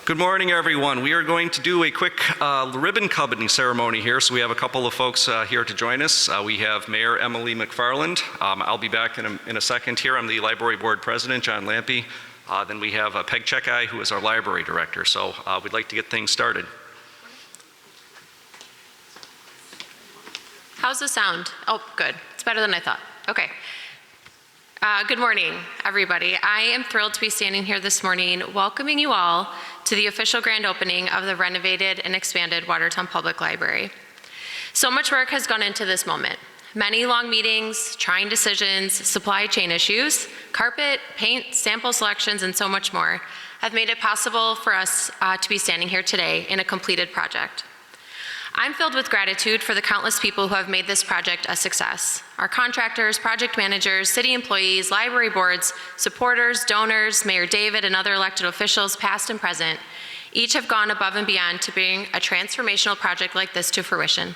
Good morning, everyone. We are going to do a quick ribbon cutting ceremony here. So we have a couple of folks here to join us. We have Mayor Emily McFarland. I'll be back in a second here. I'm the Library Board President, John Lampe. Then we have Peg Chekai, who is our Library Director. So we'd like to get things started. How's the sound? Oh, good. It's better than I thought. Okay. Good morning, everybody. I am thrilled to be standing here this morning welcoming you all to the official grand opening of the renovated and expanded Watertown Public Library. So much work has gone into this moment. Many long meetings, trying decisions, supply chain issues, carpet, paint, sample selections, and so much more have made it possible for us to be standing here today in a completed project. I'm filled with gratitude for the countless people who have made this project a success. Our contractors, project managers, city employees, library boards, supporters, donors, Mayor David, and other elected officials, past and present, each have gone above and beyond to bring a transformational project like this to fruition.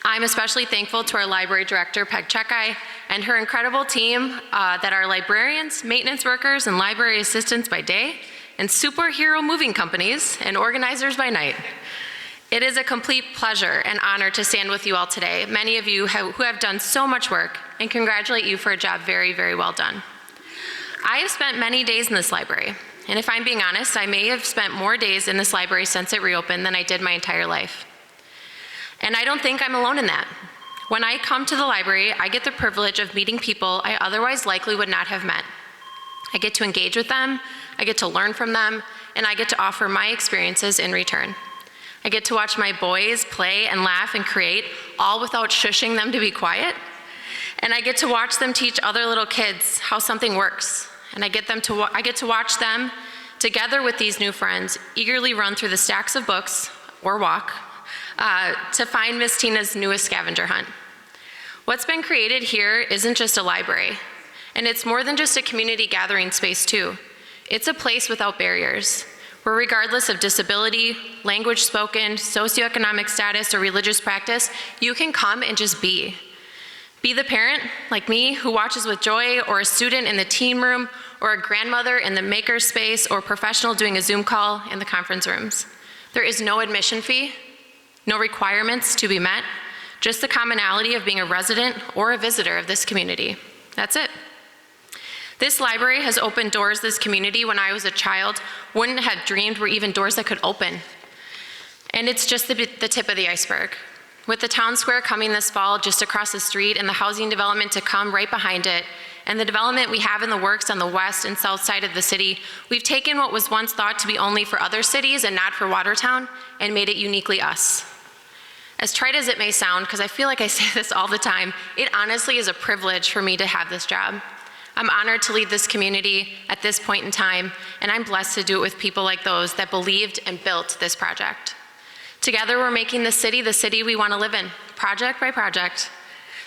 I'm especially thankful to our library director, Peg Chekai, and her incredible team that are librarians, maintenance workers, and library assistants by day, and superhero moving companies and organizers by night. It is a complete pleasure and honor to stand with you all today, many of you who have done so much work, and congratulate you for a job very, very well done. I have spent many days in this library, and if I'm being honest, I may have spent more days in this library since it reopened than I did my entire life. And I don't think I'm alone in that. When I come to the library, I get the privilege of meeting people I otherwise likely would not have met. I get to engage with them, I get to learn from them, and I get to offer my experiences in return. I get to watch my boys play and laugh and create, all without shushing them to be quiet. And I get to watch them teach other little kids how something works. And I get to watch them, together with these new friends, eagerly run through the stacks of books, or walk, to find Miss Tina's newest scavenger hunt. What's been created here isn't just a library, and it's more than just a community gathering space too. It's a place without barriers, where regardless of disability, language spoken, socioeconomic status, or religious practice, you can come and just be. Be the parent, like me, who watches with joy, or a student in the teen room, or a grandmother in the maker space, or professional doing a Zoom call in the conference rooms. There is no admission fee, no requirements to be met, just the commonality of being a resident or a visitor of this community. That's it. This library has opened doors this community when I was a child wouldn't have dreamed were even doors that could open. And it's just the tip of the iceberg. With the town square coming this fall just across the street and the housing development to come right behind it, and the development we have in the works on the west and south side of the city, we've taken what was once thought to be only for other cities and not for Watertown and made it uniquely us. As trite as it may sound, because I feel like I say this all the time, it honestly is a privilege for me to have this job. I'm honored to lead this community at this point in time, and I'm blessed to do it with people like those that believed and built this project. Together, we're making the city we want to live in, project by project.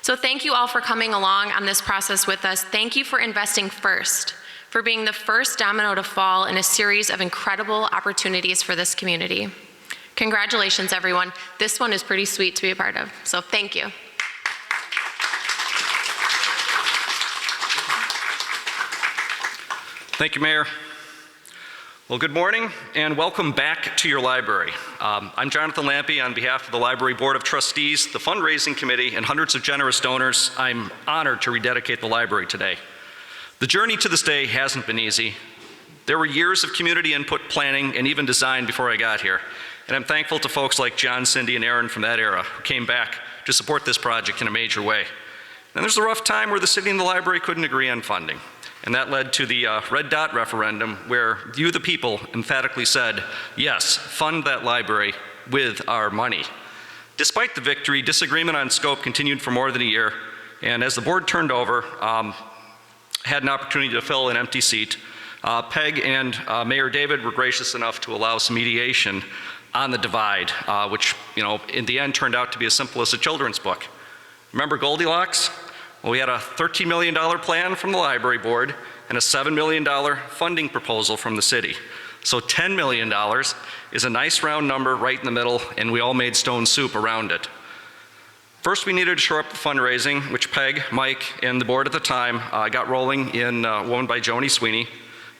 So thank you all for coming along on this process with us. Thank you for investing first, for being the first domino to fall in a series of incredible opportunities for this community. Congratulations, everyone. This one is pretty sweet to be a part of, so thank you. Thank you, Mayor. Well, good morning and welcome back to your library. I'm Jonathan Lampe on behalf of the Library Board of Trustees, the Fundraising Committee, and hundreds of generous donors. I'm honored to rededicate the library today. The journey to this day hasn't been easy. There were years of community input, planning, and even design before I got here. And I'm thankful to folks like John, Cindy, and Aaron from that era who came back to support this project in a major way. And there's a rough time where the city and the library couldn't agree on funding. And that led to the red dot referendum where you, the people, emphatically said, yes, fund that library with our money. Despite the victory, disagreement on scope continued for more than a year. And as the board turned over, had an opportunity to fill an empty seat, Peg and Mayor David were gracious enough to allow some mediation on the divide, which, in the end turned out to be as simple as a children's book. Remember Goldilocks? Well, we had a $13 million plan from the library board and a $7 million funding proposal from the city. So $10 million is a nice round number right in the middle, and we all made stone soup around it. First, we needed to shore up the fundraising, which Peg, Mike, and the board at the time got rolling in a woman by Joni Sweeney.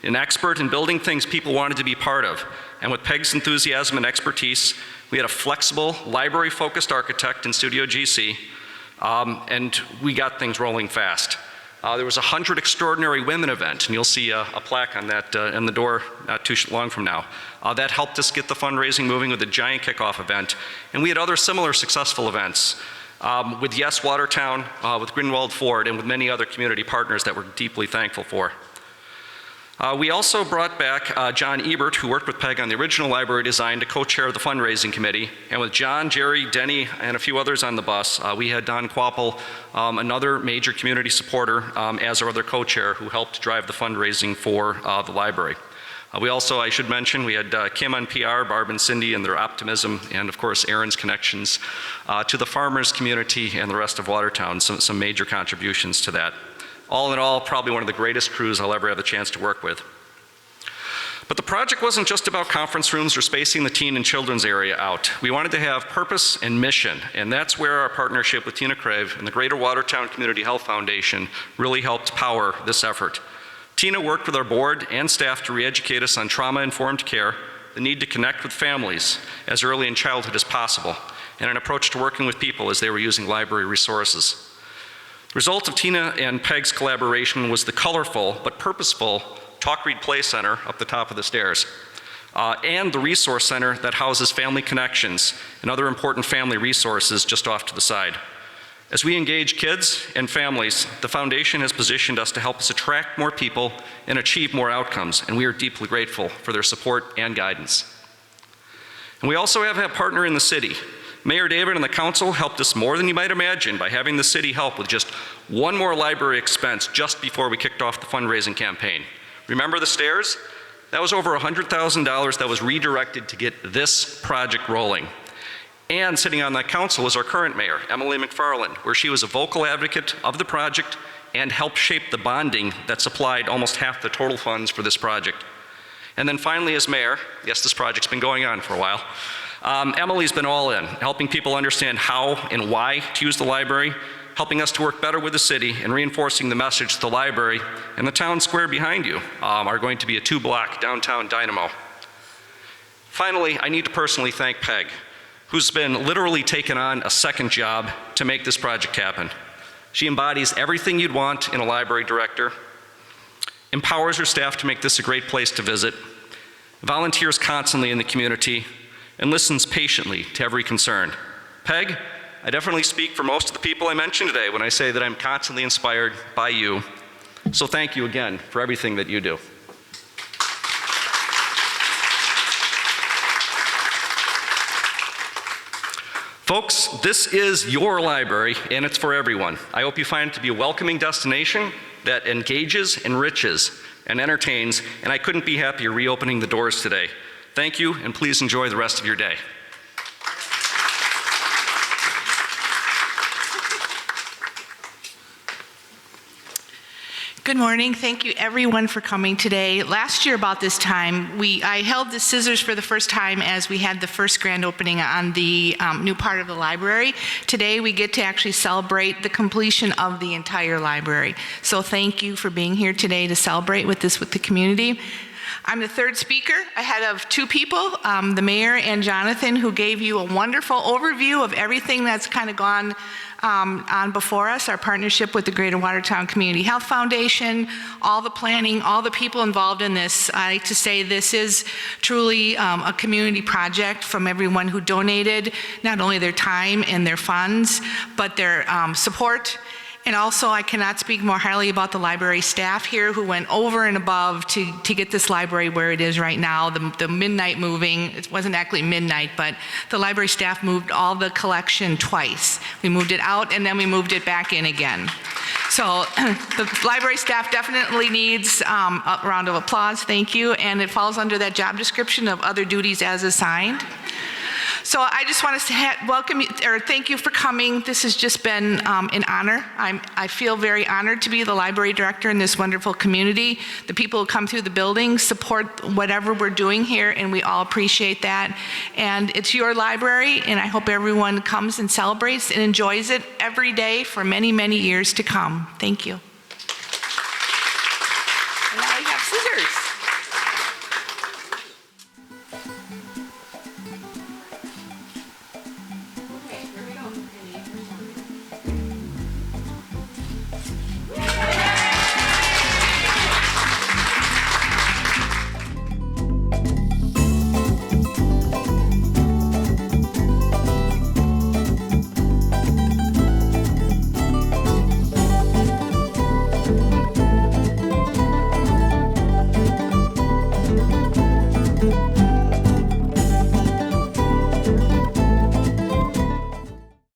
an expert in building things people wanted to be part of. And with Peg's enthusiasm and expertise, we had a flexible, library-focused architect in Studio GC, and we got things rolling fast. There was a 100 Extraordinary Women event, and you'll see a plaque on that in the door not too long from now. That helped us get the fundraising moving with a giant kickoff event. And we had other similar successful events with Yes Watertown, with Greenwald Ford, and with many other community partners that we're deeply thankful for. We also brought back John Ebert, who worked with Peg on the original library design, to co-chair the fundraising committee. And with John, Jerry, Denny, and a few others on the bus, we had Don Quapple, another major community supporter, as our other co-chair, who helped drive the fundraising for the library. We also, I should mention, we had Kim on PR, Barb and Cindy and their optimism, and of course Aaron's connections to the farmers community and the rest of Watertown, some major contributions to that. All in all, probably one of the greatest crews I'll ever have the chance to work with. But the project wasn't just about conference rooms or spacing the teen and children's area out. We wanted to have purpose and mission, and that's where our partnership with Tina Crave and the Greater Watertown Community Health Foundation really helped power this effort. Tina worked with our board and staff to re-educate us on trauma-informed care, the need to connect with families as early in childhood as possible, and an approach to working with people as they were using library resources. The result of Tina and Peg's collaboration was the colorful but purposeful Talk, Read, Play Center up the top of the stairs, and the resource center that houses family connections and other important family resources just off to the side. As we engage kids and families, the foundation has positioned us to help us attract more people and achieve more outcomes, and we are deeply grateful for their support and guidance. And we also have a partner in the city. Mayor David and the council helped us more than you might imagine by having the city help with just one more library expense just before we kicked off the fundraising campaign. Remember the stairs? That was over $100,000 that was redirected to get this project rolling. And sitting on that council is our current mayor, Emily McFarland, where she was a vocal advocate of the project and helped shape the bonding that supplied almost half the total funds for this project. And then finally, as mayor, yes, this project's been going on for a while, Emily's been all in, helping people understand how and why to use the library, helping us to work better with the city, and reinforcing the message that the library and the town square behind you are going to be a 2-block downtown dynamo. Finally, I need to personally thank Peg, who's been literally taken on a second job to make this project happen. She embodies everything you'd want in a library director, empowers her staff to make this a great place to visit, volunteers constantly in the community, and listens patiently to every concern. Peg, I definitely speak for most of the people I mentioned today when I say that I'm constantly inspired by you. So thank you again for everything that you do. Folks, this is your library, and it's for everyone. I hope you find it to be a welcoming destination that engages, enriches, and entertains, and I couldn't be happier reopening the doors today. Thank you, and please enjoy the rest of your day. Good morning. Thank you everyone for coming today. Last year about this time, I held the scissors for the first time as we had the first grand opening on the new part of the library. Today we get to actually celebrate the completion of the entire library. So thank you for being here today to celebrate with the community. I'm the third speaker ahead of two people, the mayor and Jonathan, who gave you a wonderful overview of everything that's kind of gone on before us, our partnership with the Greater Watertown Community Health Foundation, all the planning, all the people involved in this. I like to say this is truly a community project from everyone who donated not only their time and their funds, but their support. And also, I cannot speak more highly about the library staff here who went over and above to get this library where it is right now. The midnight moving, it wasn't actually midnight, but the library staff moved all the collection twice. We moved it out and then we moved it back in again. So the library staff definitely needs a round of applause, thank you. And it falls under that job description of other duties as assigned. So I just want to welcome you, or thank you for coming. This has just been an honor. I feel very honored to be the library director in this wonderful community. The people who come through the building support whatever we're doing here, and we all appreciate that. And it's your library, and I hope everyone comes and celebrates and enjoys it every day for many, many years to come. Thank you.